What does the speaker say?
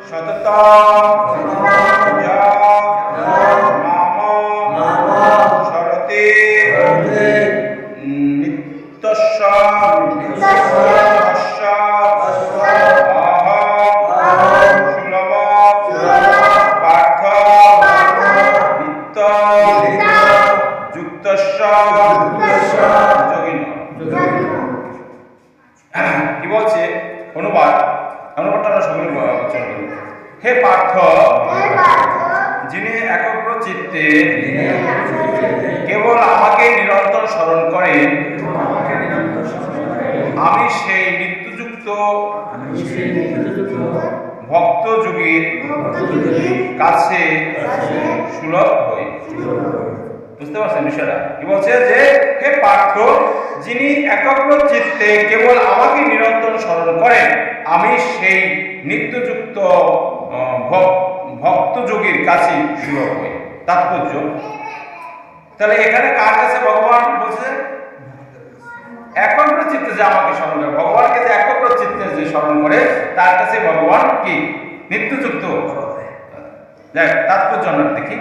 সততা সরতে নিত্যস্য সুলভ পার্থ নিত্য যুক্তস্য যোগিন। কি বলছে অনুবাদটা আমরা সকলে উচ্চারণ করি। হে পার্থ, যিনি একগ্র চিত্তে কেবল আমাকে নিরন্তর স্মরণ করেন, আমি সেই নিত্যযুক্ত ভক্ত যোগীর কাছে সুলভ হই। বুঝতে পারছেন বিষয়টা? কি বলছে যে হে পার্থ, যিনি একগ্র চিত্তে কেবল আমাকে নিরন্তর স্মরণ করেন, আমি সেই নিত্যযুক্ত ভক্ত যোগীর কাছে সুলভ হই। তাৎপর্য তাহলে এখানে কার কাছে ভগবান বলছে? একগ্র চিত্তে যে আমাকে স্মরণ করে, ভগবানকে যে একগ্র চিত্তে যে স্মরণ করে তার কাছে ভগবান কি নিত্যযুক্ত। তাৎপর্য আমরা দেখি।